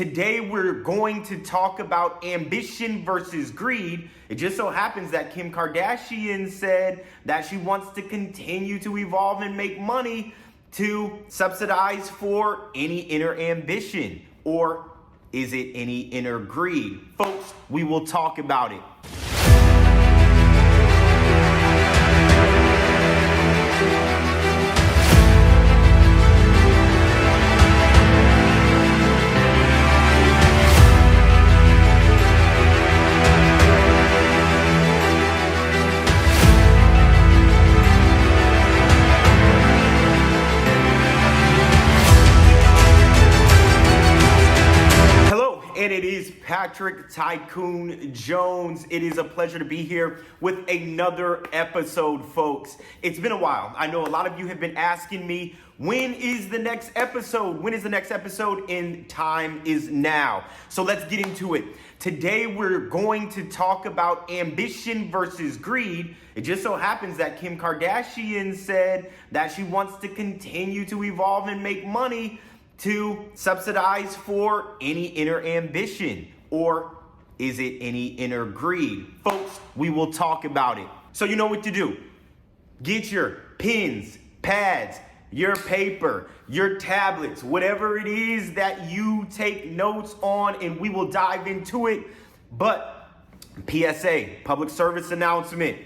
Today, we're going to talk about ambition versus greed. It just so happens that Kim Kardashian said that she wants to continue to evolve and make money to subsidize for any inner ambition. Or is it any inner greed? Folks, we will talk about it. And it is Patrick Tycoon Jones. It is a pleasure to be here with another episode, folks. It's been a while. I know a lot of you have been asking me, when is the next episode? When is the next episode? And time is now. So let's get into it. Today, we're going to talk about ambition versus greed. It just so happens that Kim Kardashian said that she wants to continue to evolve and make money to subsidize for any inner ambition. Or is it any inner greed? Folks, we will talk about it. So you know what to do. Get your pens, pads, your paper, your tablets, whatever it is that you take notes on, and we will dive into it. But PSA, public service announcement.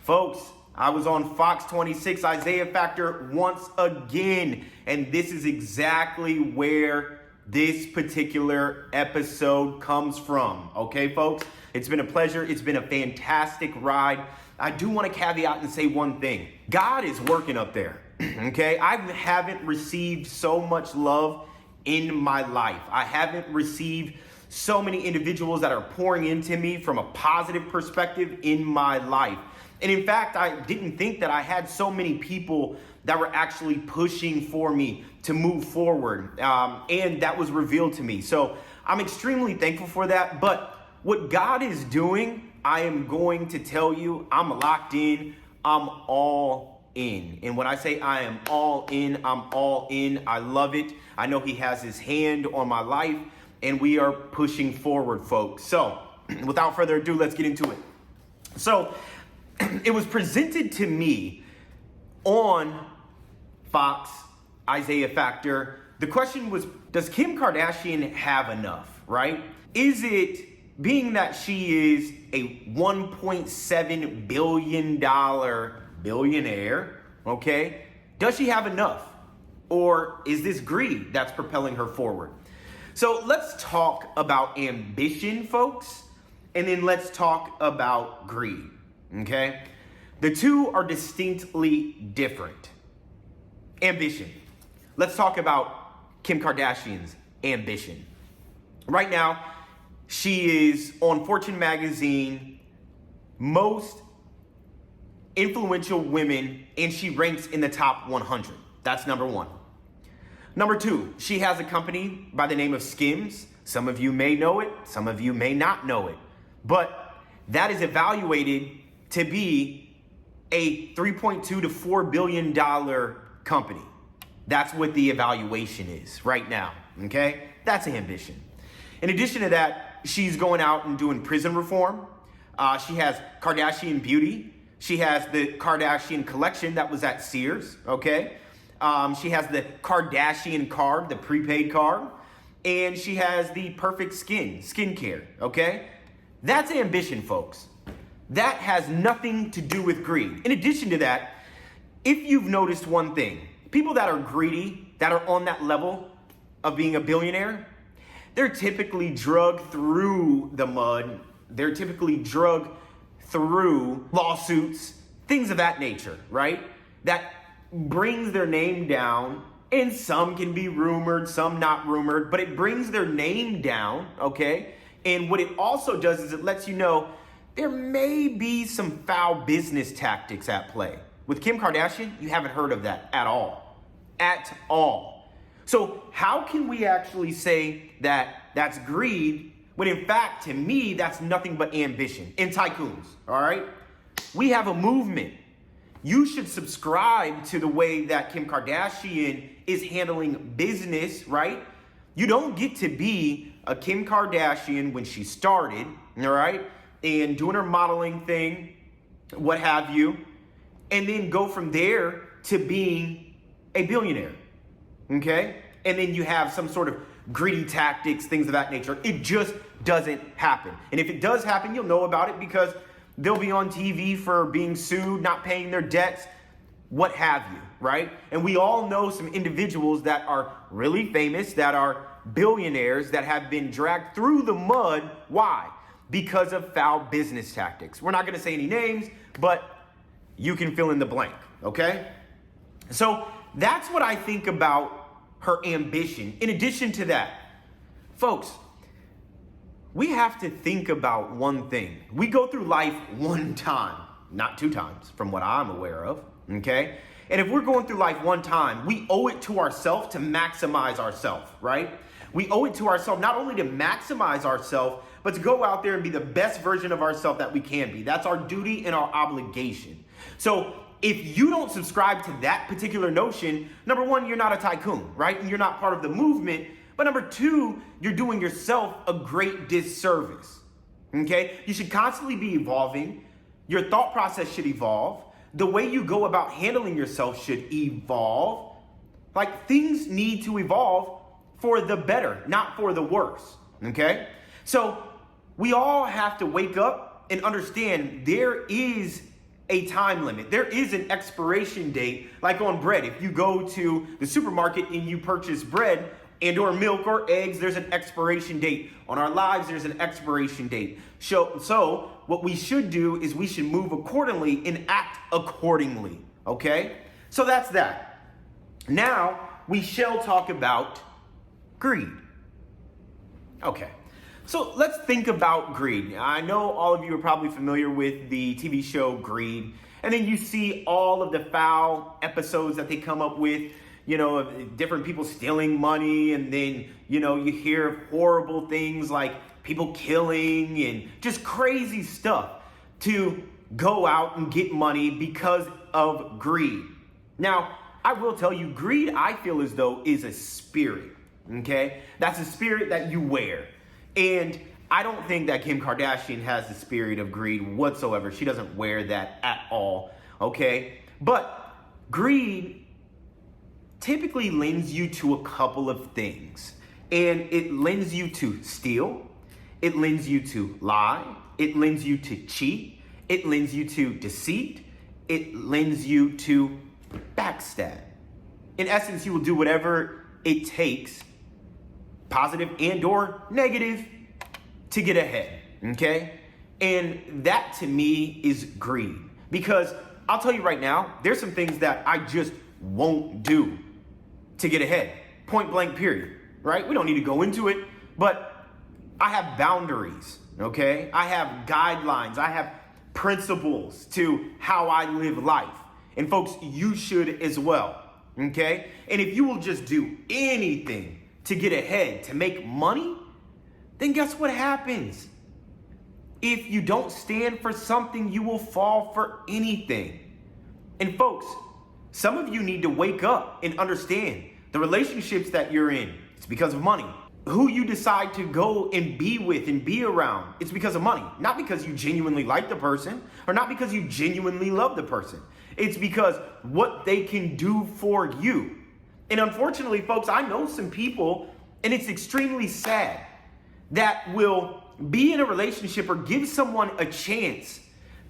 Folks, I was on Fox 26 Isaiah Factor once again, and this is exactly where this particular episode comes from. Okay, folks? It's been a pleasure. It's been a fantastic ride. I do want to caveat and say one thing. God is working up there, okay? I haven't received so much love in my life. I haven't received so many individuals that are pouring into me from a positive perspective in my life. And in fact, I didn't think that I had so many people that were actually pushing for me to move forward. And that was revealed to me. So I'm extremely thankful for that. But what God is doing, I am going to tell you, I'm locked in. I'm all in. And when I say I am all in, I'm all in. I love it. I know He has His hand on my life, and we are pushing forward, folks. So without further ado, let's get into it. So it was presented to me on Fox, Isaiah Factor. The question was, does Kim Kardashian have enough, right? Is it, being that she is a $1.7 billion billionaire, okay, does she have enough? Or is this greed that's propelling her forward? So let's talk about ambition, folks, and then let's talk about greed. Okay? The two are distinctly different. Ambition. Let's talk about Kim Kardashian's ambition. Right now, she is on Fortune magazine, most influential women, and she ranks in the top 100. That's number one. Number two, she has a company by the name of Skims. Some of you may know it, some of you may not know it, but that is evaluated to be a $3.2 to $4 billion company. That's what the evaluation is right now, okay? That's ambition. In addition to that, she's going out and doing prison reform. She has Kardashian Beauty. She has the Kardashian collection that was at Sears, okay? She has the Kardashian card, the prepaid card. And she has the perfect skincare, okay? That's ambition, folks. That has nothing to do with greed. In addition to that, if you've noticed one thing, people that are greedy, that are on that level of being a billionaire, they're typically drugged through the mud. They're typically drugged through lawsuits, things of that nature, right? That brings their name down, and some can be rumored, some not rumored, but it brings their name down, okay? And what it also does is it lets you know there may be some foul business tactics at play. With Kim Kardashian, you haven't heard of that at all. At all. So how can we actually say that that's greed when in fact, to me, that's nothing but ambition? In Tycoons, all right? We have a movement. You should subscribe to the way that Kim Kardashian is handling business, right? You don't get to be a Kim Kardashian when she started, all right, and doing her modeling thing, what have you, and then go from there to being a billionaire, okay? And then you have some sort of greedy tactics, things of that nature. It just doesn't happen. And if it does happen, you'll know about it because they'll be on TV for being sued, not paying their debts, what have you, right? And we all know some individuals that are really famous, that are billionaires, that have been dragged through the mud. Why? Because of foul business tactics. We're not going to say any names, but you can fill in the blank, okay? So that's what I think about her ambition. In addition to that, folks, we have to think about one thing. We go through life one time, not two times, from what I'm aware of, okay? And if we're going through life one time, we owe it to ourselves to maximize ourselves, right? We owe it to ourselves not only to maximize ourselves, but to go out there and be the best version of ourselves that we can be. That's our duty and our obligation. So if you don't subscribe to that particular notion, number one, you're not a tycoon, right? And you're not part of the movement. But number two, you're doing yourself a great disservice, okay? You should constantly be evolving. Your thought process should evolve. The way you go about handling yourself should evolve. Like, things need to evolve for the better, not for the worse, okay? So we all have to wake up and understand there is a time limit. There is an expiration date, like on bread. If you go to the supermarket and you purchase bread and or milk or eggs, there's an expiration date. On our lives, there's an expiration date. So what we should do is we should move accordingly and act accordingly, okay? So that's that. Now, we shall talk about greed. Okay. So let's think about greed. I know all of you are probably familiar with the TV show Greed, and then you see all of the foul episodes that they come up with, you know, of different people stealing money, and then, you know, you hear of horrible things like people killing and just crazy stuff to go out and get money because of greed. Now, I will tell you, greed, I feel as though, is a spirit, okay? That's a spirit that you wear. And I don't think that Kim Kardashian has the spirit of greed whatsoever. She doesn't wear that at all, okay? But greed typically lends you to a couple of things. And it lends you to steal. It lends you to lie. It lends you to cheat. It lends you to deceit. It lends you to backstab. In essence, you will do whatever it takes, positive and or negative, to get ahead, okay? And that to me is greed. Because I'll tell you right now, there's some things that I just won't do to get ahead. Point blank, period, right? We don't need to go into it, but I have boundaries, okay? I have guidelines. I have principles to how I live life. And folks, you should as well, okay? And if you will just do anything to get ahead, to make money, then guess what happens? If you don't stand for something, you will fall for anything. And folks, some of you need to wake up and understand the relationships that you're in, it's because of money. Who you decide to go and be with and be around, it's because of money. Not because you genuinely like the person, or not because you genuinely love the person. It's because what they can do for you. And unfortunately, folks, I know some people, and it's extremely sad, that will be in a relationship or give someone a chance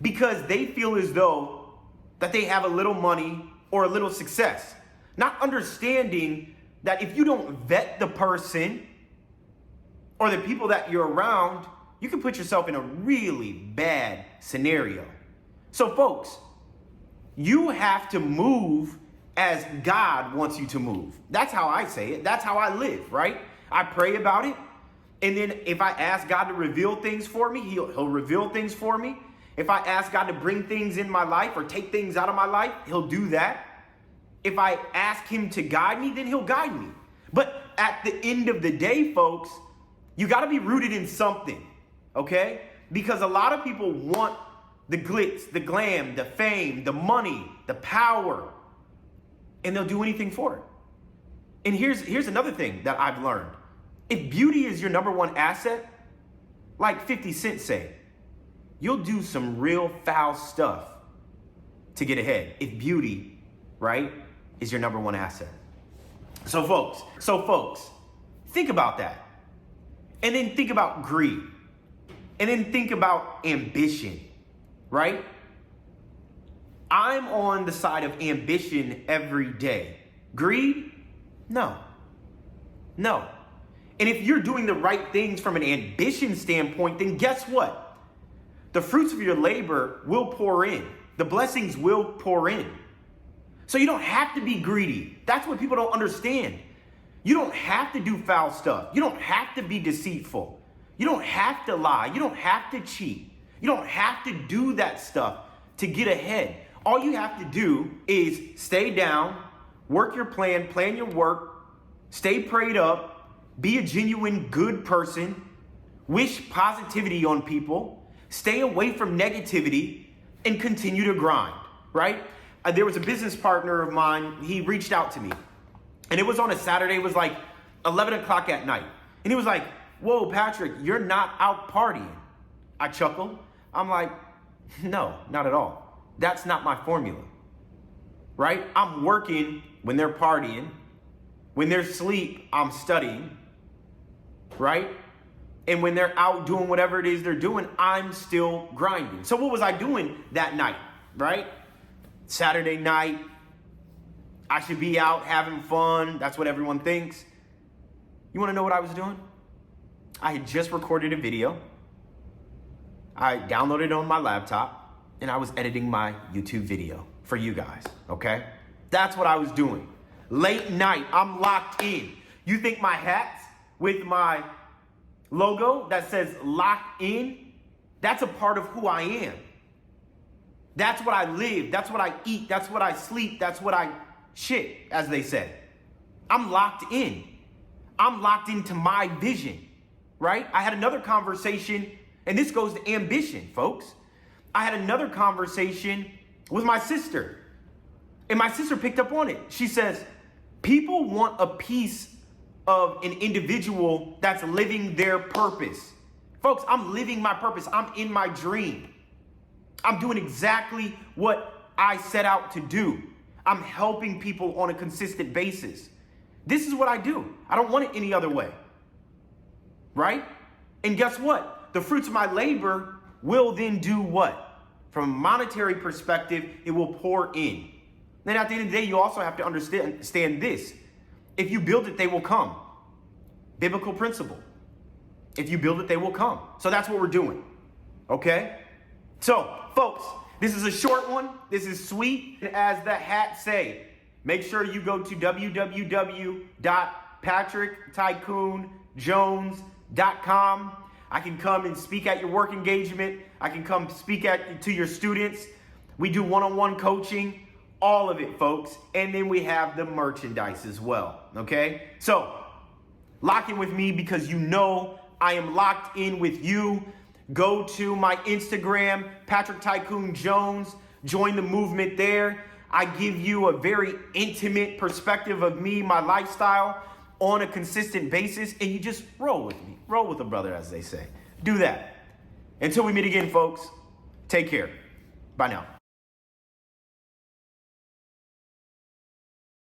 because they feel as though that they have a little money or a little success. Not understanding that if you don't vet the person or the people that you're around, you can put yourself in a really bad scenario. So folks, you have to move as God wants you to move. That's how I say it. That's how I live, right? I pray about it. And then if I ask God to reveal things for me, he'll reveal things for me. If I ask God to bring things in my life or take things out of my life, he'll do that. If I ask him to guide me, then he'll guide me. But at the end of the day, folks, you got to be rooted in something, okay? Because a lot of people want the glitz, the glam, the fame, the money, the power, and they'll do anything for it. And here's another thing that I've learned. If beauty is your number one asset, like 50 Cent say, you'll do some real foul stuff to get ahead. If beauty, right, is your number one asset. So folks, think about that. And then think about greed. And then think about ambition, right? I'm on the side of ambition every day. Greed? No. And if you're doing the right things from an ambition standpoint, then guess what? The fruits of your labor will pour in. The blessings will pour in. So you don't have to be greedy. That's what people don't understand. You don't have to do foul stuff. You don't have to be deceitful. You don't have to lie. You don't have to cheat. You don't have to do that stuff to get ahead. All you have to do is stay down, work your plan your work, stay prayed up, be a genuine good person, wish positivity on people, stay away from negativity, and continue to grind, right? There was a business partner of mine, he reached out to me, and it was on a Saturday, it was like 11 o'clock at night. And he was like, whoa, Patrick, you're not out partying. I chuckled. I'm like, no, not at all. That's not my formula, right? I'm working when they're partying. When they're asleep, I'm studying, right? And when they're out doing whatever it is they're doing, I'm still grinding. So what was I doing that night, right? Saturday night, I should be out having fun. That's what everyone thinks. You want to know what I was doing? I had just recorded a video. I downloaded it on my laptop, and I was editing my YouTube video for you guys, okay? That's what I was doing. Late night, I'm locked in. You think my hat's with my logo that says locked in? That's a part of who I am. That's what I live. That's what I eat. That's what I sleep. That's what I shit, as they say. I'm locked in. I'm locked into my vision, right? I had another conversation, and this goes to ambition, folks. I had another conversation with my sister, and my sister picked up on it. She says, people want a piece of an individual that's living their purpose. Folks, I'm living my purpose. I'm in my dream. I'm doing exactly what I set out to do. I'm helping people on a consistent basis. This is what I do. I don't want it any other way, right? And guess what? The fruits of my labor will then do what? From a monetary perspective, it will pour in. Then at the end of the day, you also have to understand this. If you build it, they will come. Biblical principle. If you build it, they will come. So that's what we're doing. Okay? So, folks, this is a short one. This is sweet. As the hat say, make sure you go to www.patricktycoonjones.com. I can come and speak at your work engagement. I can come speak to your students. We do one-on-one coaching. All of it, folks. And then we have the merchandise as well, okay? So, lock in with me because you know I am locked in with you. Go to my Instagram, Patrick Tycoon Jones. Join the movement there. I give you a very intimate perspective of me, my lifestyle, on a consistent basis, and you just roll with me. Roll with a brother, as they say. Do that. Until we meet again, folks, take care. Bye now.